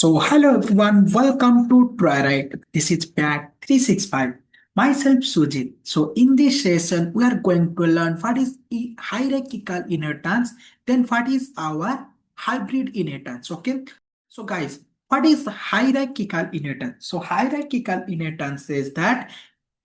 So, hello everyone, welcome to Triaright. This is Pack 365. Myself Sujit. So, in this session, we are going to learn what is hierarchical inheritance, then what is our hybrid inheritance. Okay, so guys, what is hierarchical inheritance? So, hierarchical inheritance says that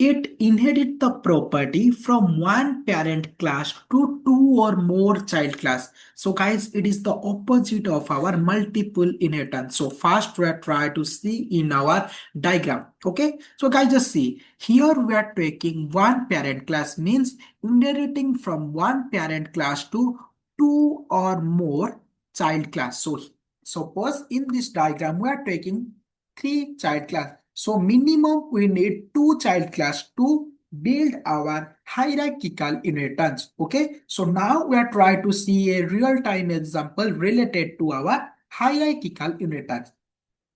it inherits the property from one parent class to two or more child class. So guys, it is the opposite of our multiple inheritance. So first we are trying to see in our diagram. Okay. So guys, just see here we are taking one parent class means inheriting from one parent class to two or more child class. So suppose in this diagram we are taking three child class. So minimum we need two child class to build our hierarchical inheritance. Okay. So now we are trying to see a real-time example related to our hierarchical inheritance.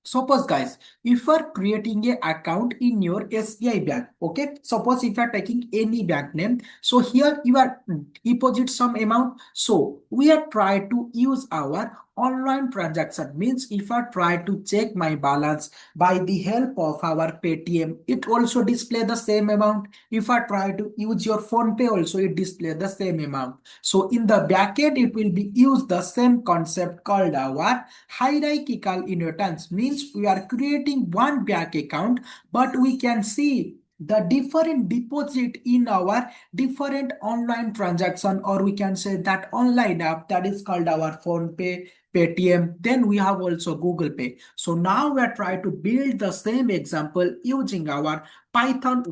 Suppose guys, if you are creating a account in your SBI bank, okay, suppose if you are taking any bank name, so here you are deposit some amount. So we are trying to use our online transaction means if I try to check my balance by the help of our Paytm, it also display the same amount. If I try to use your phone pay also, it display the same amount. So in the backend, it will be used the same concept called our hierarchical inheritance means we are creating one bank account, but we can see the different deposit in our different online transaction, or we can say that online app that is called our phone pay, Paytm, then we have also Google Pay. So now we are trying to build the same example using our Python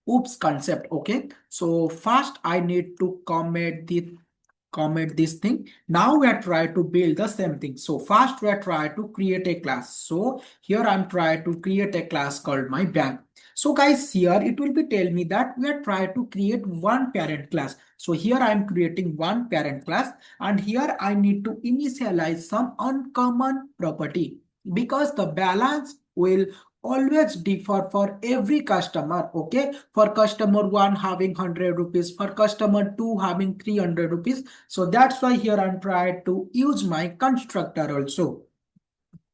oops concept. Okay, so first I need to comment this thing. Now we are trying to build the same thing. So first we are trying to create a class. So here I'm trying to create a class called my bank. So guys, here it will be tell me that we are trying to create one parent class. So here I'm creating one parent class, and here I need to initialize some uncommon property because the balance will always differ for every customer. Okay, for customer 1 having 100 rupees, for customer 2 having 300 rupees. So that's why here I'm trying to use my constructor also.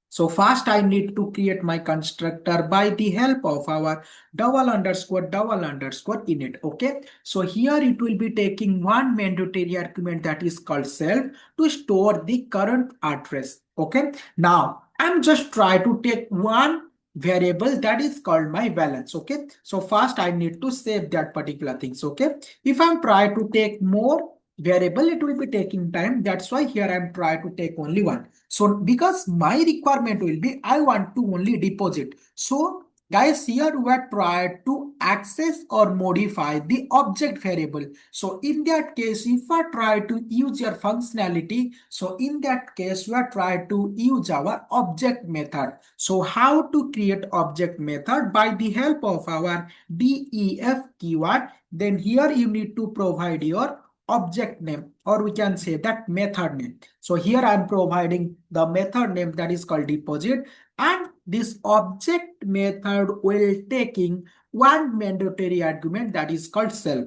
So first I need to create my constructor by the help of our double underscore init. Okay. So here it will be taking one mandatory argument that is called self to store the current address. Okay. Now I'm just trying to take one variable that is called my balance. Okay. So first I need to save that particular things. Okay. If I'm trying to take more variable, it will be taking time. That's why here I'm trying to take only one. So because my requirement will be, I want to only deposit. So guys, here we are trying to access or modify the object variable. So in that case, if I try to use your functionality, so in that case, we are trying to use our object method. So how to create object method by the help of our def keyword. Then here you need to provide your object name, or we can say that method name. So here I'm providing the method name that is called deposit, and this object method will taking one mandatory argument that is called self.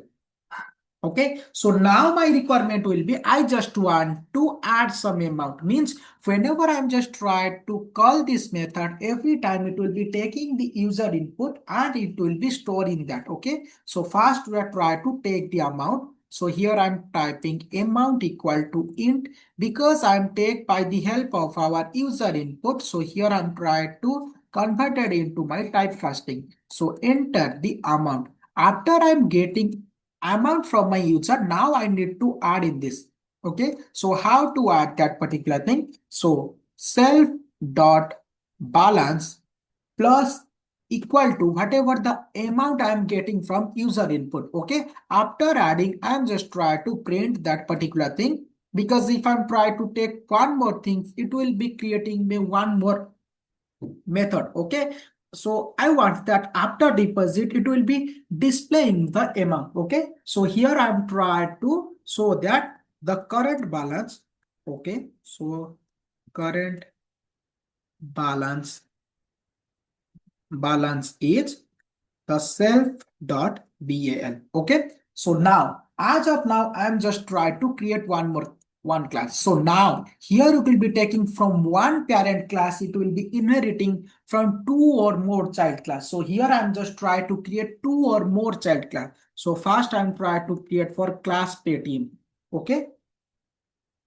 Okay, so now my requirement will be I just want to add some amount means whenever I'm just trying to call this method, every time it will be taking the user input and it will be storing that. Okay, so first we are trying to take the amount. So here I'm typing amount equal to int because I'm take by the help of our user input. So here I'm trying to convert it into my typecasting. So enter the amount. After I'm getting amount from my user, now I need to add in this. Okay, so how to add that particular thing? So self dot balance plus equal to whatever the amount I am getting from user input. Okay, after adding, I am just try to print that particular thing, because if I'm trying to take one more thing, it will be creating me one more method. Okay, so I want that after deposit it will be displaying the amount. Okay, so here I'm trying to show that the current balance. Okay, so current balance is the self dot bal. Okay, so now as of now I'm just trying to create one more one class. So now here it will be taking from one parent class, it will be inheriting from two or more child class. So here I'm just trying to create two or more child class. So first I'm trying to create for class Paytm. Okay.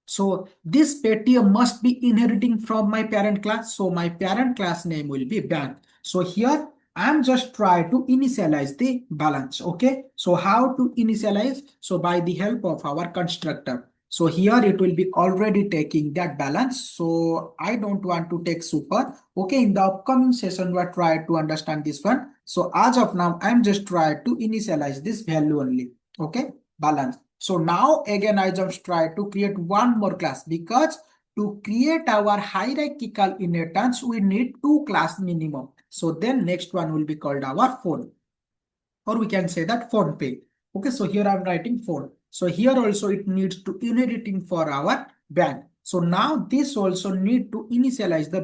So this Paytm must be inheriting from my parent class. So my parent class name will be bank. So here I'm just trying to initialize the balance. Okay. So how to initialize? So by the help of our constructor. So here it will be already taking that balance. So I don't want to take super. Okay. In the upcoming session, we'll try to understand this one. So as of now, I'm just trying to initialize this value only. Okay. Balance. So now again, I just try to create one more class because to create our hierarchical inheritance, we need two class minimum. So then next one will be called our phone, or we can say that phone pay. Okay, so here I'm writing phone. So here also it needs to inheriting for our bank. So now this also need to initialize the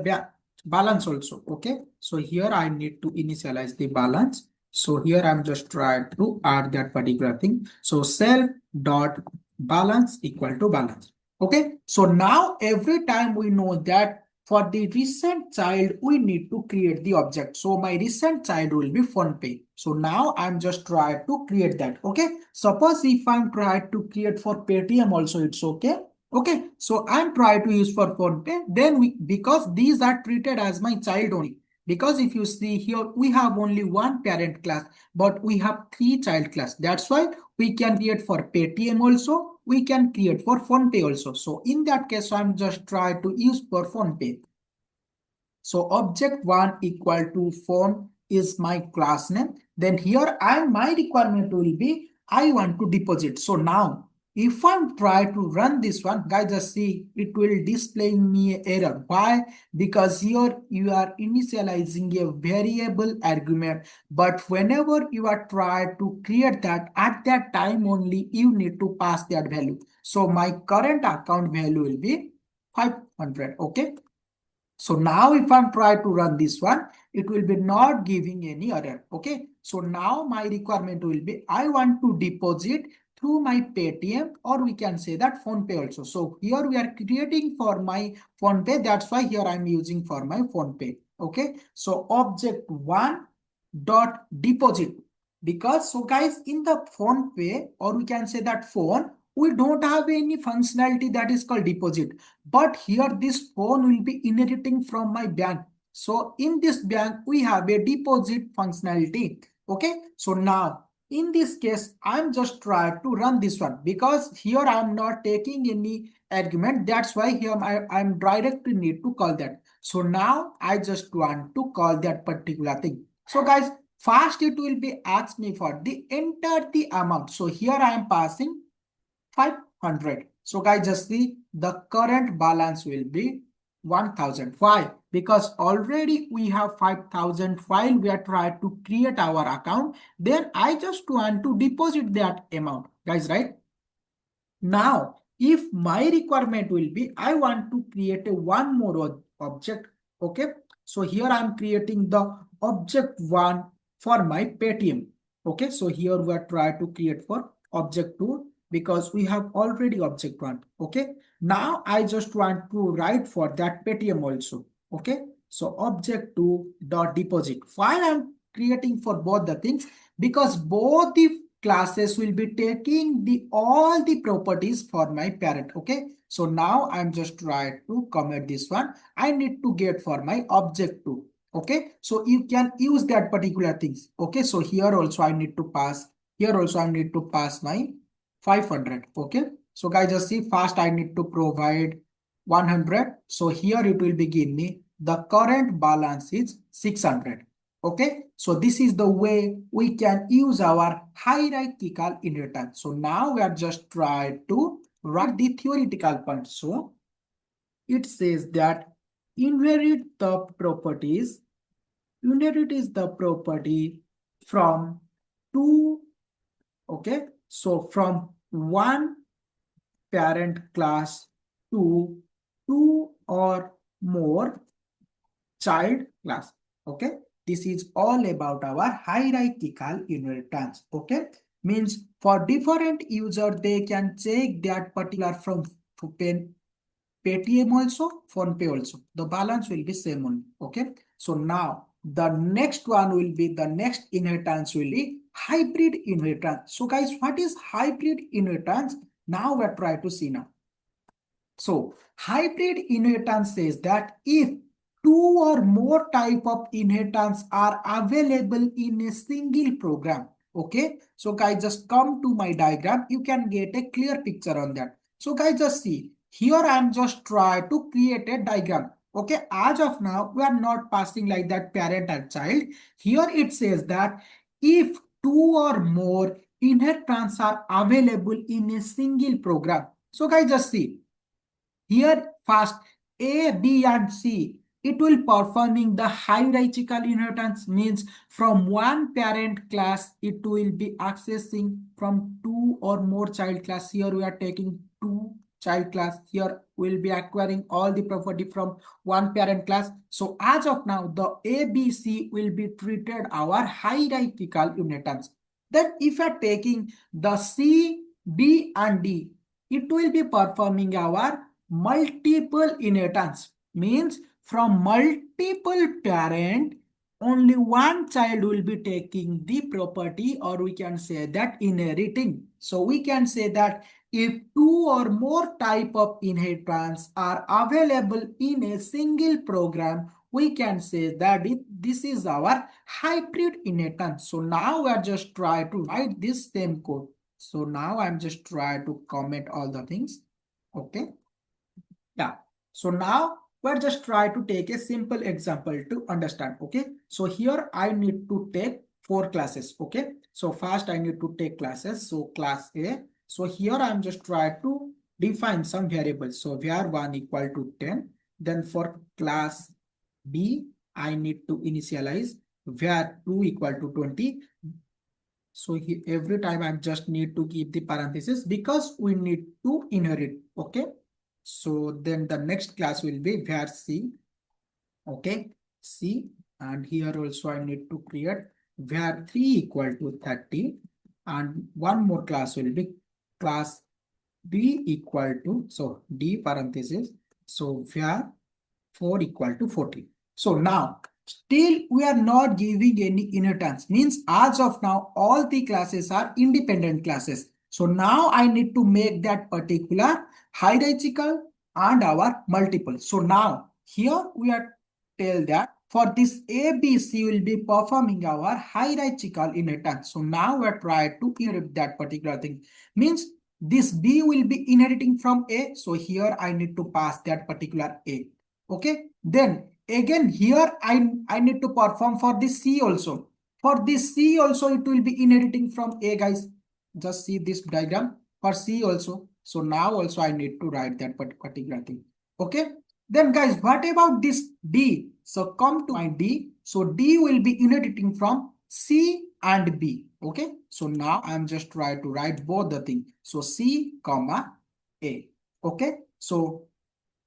balance also. Okay, so here I need to initialize the balance. So here I'm just trying to add that particular thing. So self dot balance equal to balance. Okay, so now every time we know that for the recent child, we need to create the object. So my recent child will be PhonePe. So now I'm just trying to create that. Okay. Suppose if I'm trying to create for Paytm also, it's okay. Okay. So I'm trying to use for PhonePe. Then because these are treated as my child only. Because if you see here, we have only one parent class, but we have three child class. That's why we can create for Paytm also. We can create for PhonePe also. So in that case, I'm just trying to use for PhonePe. So object one equal to phone is my class name. Then here my requirement will be I want to deposit. So now if I'm try to run this one, guys, just see it will display me error. Why? Because here you are initializing a variable argument, but whenever you are try to create that, at that time only you need to pass that value. So my current account value will be 500. Okay. So now if I'm trying to run this one, it will be not giving any error. Okay. So now my requirement will be, I want to deposit through my Paytm, or we can say that PhonePe also. So here we are creating for my PhonePe. That's why here I'm using for my PhonePe. Okay. So object one dot deposit, because so guys, in the PhonePe, or we can say that phone, we don't have any functionality that is called deposit. But here this phone will be inheriting from my bank. So in this bank, we have a deposit functionality. Okay. So now in this case, I'm just trying to run this one because here I'm not taking any argument. That's why here I'm directly need to call that. So now I just want to call that particular thing. So guys, first it will be ask me for the enter the amount. So here I am passing 500. So guys, just see the current balance will be 1005 because already we have 5000 file. We are trying to create our account. Then I just want to deposit that amount, guys, right? Now, if my requirement will be, I want to create a one more object. Okay. So here I'm creating the object one for my Paytm. Okay. So here we are trying to create for object two because we have already object one. Okay. Now I just want to write for that Paytm also. Okay. So object two dot deposit. Why I'm creating for both the things? Because both the classes will be taking all the properties for my parent. Okay. So now I'm just trying to comment this one. I need to get for my object two. Okay. So you can use that particular things. Okay. So here also I need to pass. Here also I need to pass my 500. Okay. So guys, just see first I need to provide 100. So here it will be give me the current balance is 600. Okay, so this is the way we can use our hierarchical inheritance. So now we are just trying to write the theoretical part. So it says that inherit the properties, inherit is the property from two, okay, so from one parent class to two or more child class. Okay, this is all about our hierarchical inheritance. Okay, means for different user they can check that particular from Paytm also, PhonePe also. The balance will be same only. Okay. So now the next one will be the next inheritance will be hybrid inheritance. So guys, what is hybrid inheritance? Now we're trying to see now. So hybrid inheritance says that if two or more type of inheritance are available in a single program. Okay. So guys, just come to my diagram. You can get a clear picture on that. So guys, just see. Here I am just try to create a diagram. Okay. As of now, we are not passing like that parent and child. Here it says that if two or more inheritance are available in a single program. So guys, just see. Here first A, B and C, it will performing the hierarchical inheritance, means from one parent class it will be accessing from two or more child class. Here we are taking two child class. Here we'll be acquiring all the property from one parent class. So as of now the ABC will be treated our hierarchical inheritance. Then if you are taking the C, B and D, it will be performing our multiple inheritance, means from multiple parent only one child will be taking the property, or we can say that inheriting. So we can say that if two or more type of inheritance are available in a single program, we can say that this is our hybrid inheritance. So now we are just try to write this same code. So now I'm just try to comment all the things. Okay. Yeah. So now we're just try to take a simple example to understand. Okay. So here I need to take four classes. Okay. So first I need to take classes. So class A. So here I'm just try to define some variables. So var1 equal to 10. Then for class B, I need to initialize var2 equal to 20. So every time I just need to keep the parenthesis because we need to inherit. Okay. So then the next class will be var C. Okay. C. And here also I need to create var3 equal to 30. And one more class will be class B equal to, so D parenthesis. So var4 equal to 40. So now still we are not giving any inheritance, means as of now all the classes are independent classes. So now I need to make that particular hierarchical and our multiple. So now here we are tell that for this ABC will be performing our hierarchical inheritance. So now we are trying to inherit that particular thing, means this B will be inheriting from A. So here I need to pass that particular A. Okay. Then again here I need to perform for this C also. For this C also it will be inheriting from A, guys. Just see this diagram for C also. So now also I need to write that particular thing. Okay. Then guys, what about this D? So come to my D. So D will be inheriting from C and B. Okay. So now I'm just trying to write both the thing. So C comma A. Okay. So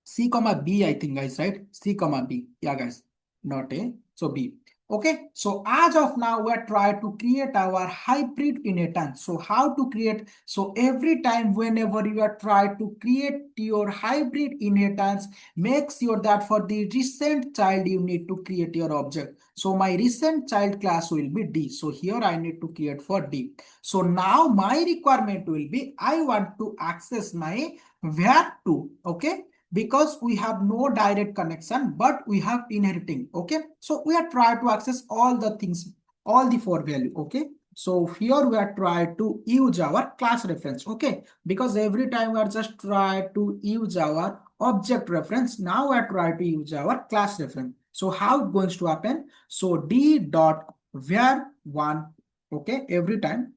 C comma B, I think, guys, right? C comma B. Yeah, guys, not A. So B. Okay. So as of now, we're trying to create our hybrid inheritance. So how to create? So every time whenever you are trying to create your hybrid inheritance, make sure that for the recent child, you need to create your object. So my recent child class will be D. So here I need to create for D. So now my requirement will be, I want to access my var2. Okay. Because we have no direct connection, but we have inheriting. Okay. So we are trying to access all the things, all the four value. Okay. So here we are trying to use our class reference. Okay. Because every time we are just try to use our object reference. Now we are trying to use our class reference. So how it going to happen? So D dot var1. Okay. Every time.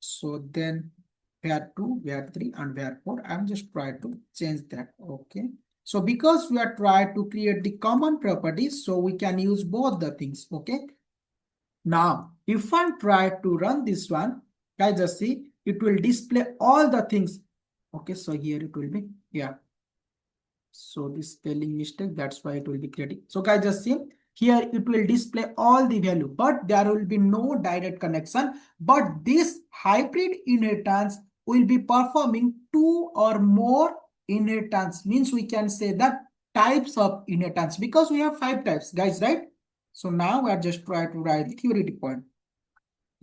So then var2, var3 and var4. I'm just trying to change that. Okay. So because we are trying to create the common properties, so we can use both the things. Okay. Now, if I try to run this one, guys, just see, it will display all the things. Okay. So here it will be, yeah. So this spelling mistake, that's why it will be creating. So guys, just see, here it will display all the value, but there will be no direct connection. But this hybrid inheritance will be performing two or more inheritance means we can say that types of inheritance because we have 5 types, guys, right? So now we are just trying to write the theoretic point.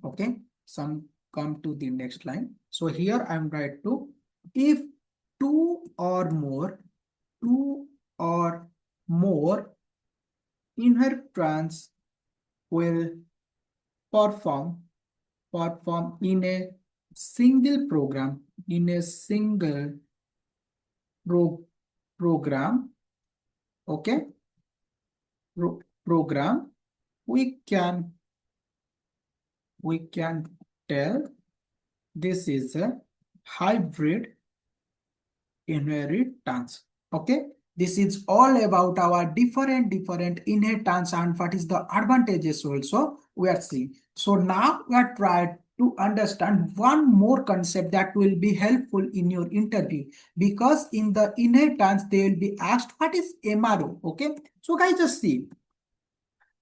Okay, some come to the next line. So here I'm right to if two or more, two or more inheritance will perform in a single program, in a single program, okay, program, we can tell this is a hybrid inheritance. Okay, this is all about our different inheritance and what is the advantages also we are seeing. So now we are trying to understand one more concept that will be helpful in your interview, because in the inheritance they will be asked what is MRO. Okay, so guys, just see,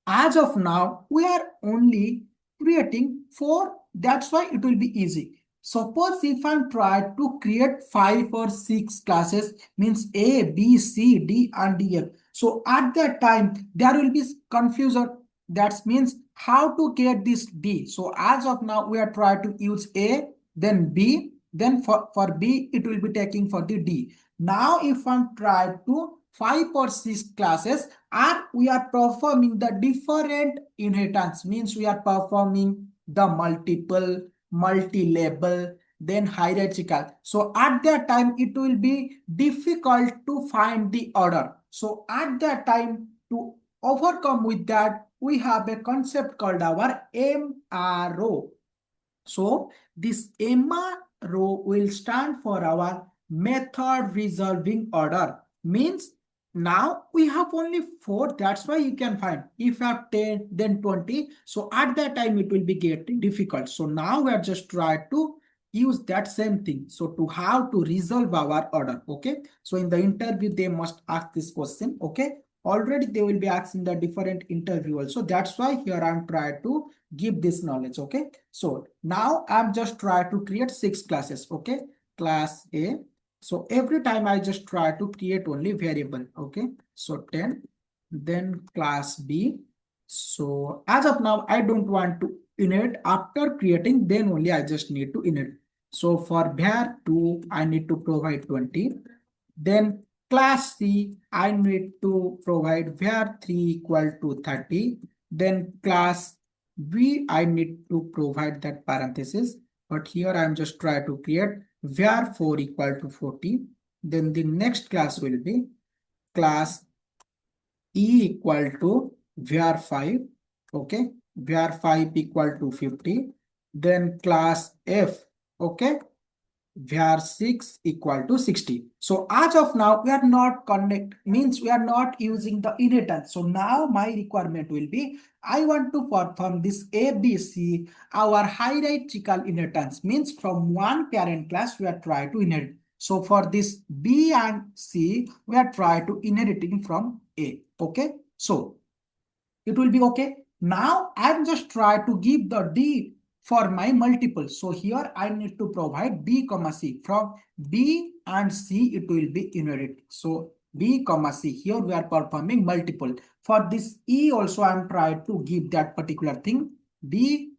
as of now, we are only creating 4. That's why it will be easy. Suppose if I'm trying to create 5 or 6 classes, means A, B, C, D, and E, F. So at that time, there will be confusion. That means how to get this D. So as of now, we are trying to use A, then B, then for B, it will be taking for the D. Now, if I'm trying to 5 or 6 classes, and we are performing the different inheritance, means we are performing the multiple, multi-level, then hierarchical. So at that time it will be difficult to find the order. So at that time, to overcome with that, we have a concept called our MRO. So this MRO will stand for our method resolving order. Means now we have only 4. That's why you can find if you have 10 then 20. So at that time it will be getting difficult. So now we are just trying to use that same thing. So to how to resolve our order. Okay. So in the interview they must ask this question. Okay. Already they will be asking the different interview also. That's why here I'm trying to give this knowledge. Okay. So now I'm just trying to create 6 classes. Okay. Class A. So every time I just try to create only variable. Okay. So 10. Then class B. So as of now, I don't want to inherit. After creating, then only I just need to inherit. So for var 2, I need to provide 20. Then class C, I need to provide var 3 equal to 30. Then class B, I need to provide that parenthesis. But here I'm just trying to create var 4 equal to 40. Then the next class will be class E equal to var 5. Okay. var 5 equal to 50. Then class F. Okay, var 6 equal to 60. So as of now, we are not connect, means we are not using the inheritance. So now my requirement will be, I want to perform this ABC, our hierarchical inheritance, means from one parent class we are trying to inherit. So for this B and C, we are trying to inheriting from A. Okay, so it will be okay. Now I'm just trying to give the D for my multiple. So here I need to provide B comma C. From B and C it will be inherit. So B comma C, here we are performing multiple. For this E also I'm trying to give that particular thing, B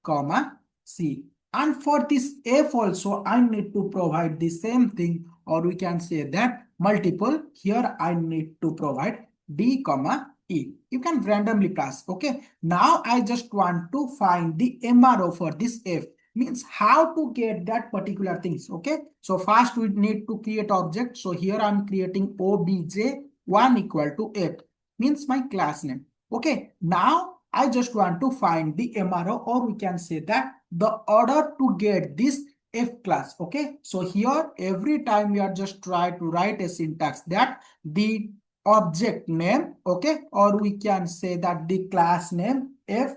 comma C. And for this F also I need to provide the same thing, or we can say that multiple. Here I need to provide D comma E. You can randomly pass. Okay. Now I just want to find the MRO for this F. Means how to get that particular things. Okay. So first we need to create object. So here I'm creating obj1 equal to F. Means my class name. Okay. Now I just want to find the MRO, or we can say that the order to get this F class. Okay. So here every time we are just try to write a syntax that the object name, okay, or we can say that the class name F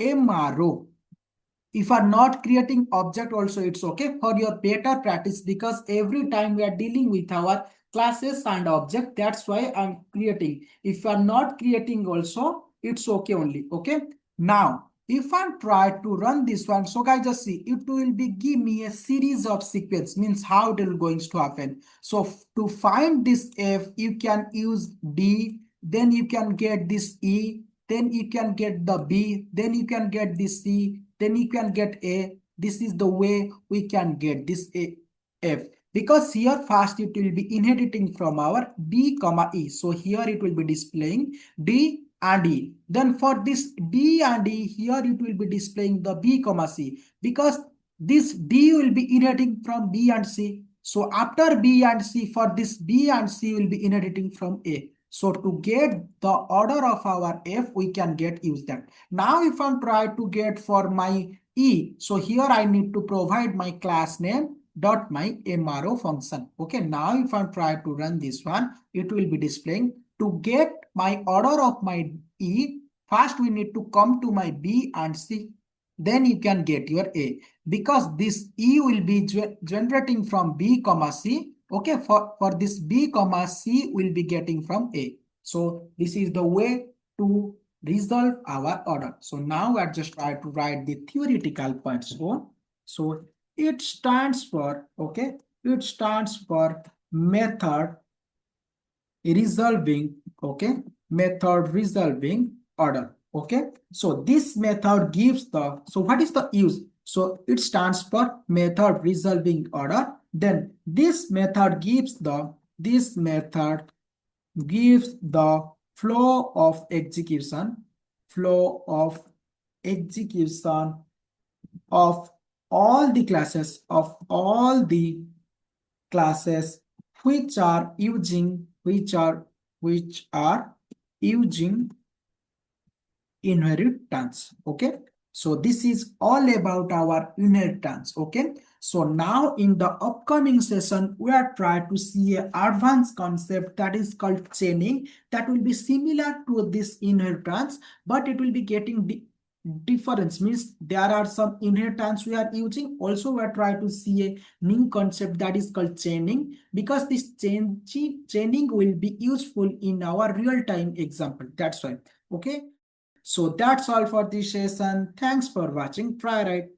MRO. If are not creating object also, it's okay for your better practice, because every time we are dealing with our classes and object, that's why I'm creating. If you are not creating also, it's okay only. Okay. Now if I try to run this one, so guys, just see, it will be give me a series of sequence, means how it will going to happen. So to find this f, you can use d, then you can get this e, then you can get the b, then you can get this c, then you can get a. This is the way we can get this a f, because here first it will be inheriting from our d comma e. So here it will be displaying d and e. Then for this d and e, here it will be displaying the b comma c, because this d will be inheriting from b and c. So after b and c, for this b and c will be inheriting from a. So to get the order of our f, we can get use that. Now if I'm try to get for my e, so here I need to provide my class name dot my MRO function. Okay, now if I try to run this one, it will be displaying. To get my order of my E, first we need to come to my B and C. Then you can get your A, because this E will be generating from B comma C. Okay, for this B comma C will be getting from A. So this is the way to resolve our order. So now I just try to write the theoretical points. So it stands for, okay, it stands for method resolving, okay, method resolving order. Okay, so this method gives the, so what is the use? So it stands for method resolving order. Then this method gives the, this method gives the flow of execution, flow of execution of all the classes, of all the classes which are using, which are using inheritance. Okay, so this is all about our inheritance. Okay, so now in the upcoming session we are trying to see an advanced concept that is called chaining, that will be similar to this inheritance, but it will be getting the difference, means there are some inheritance we are using. Also we are trying to see a new concept that is called chaining, because this chaining will be useful in our real-time example. That's why. Okay, so that's all for this session. Thanks for watching Triaright.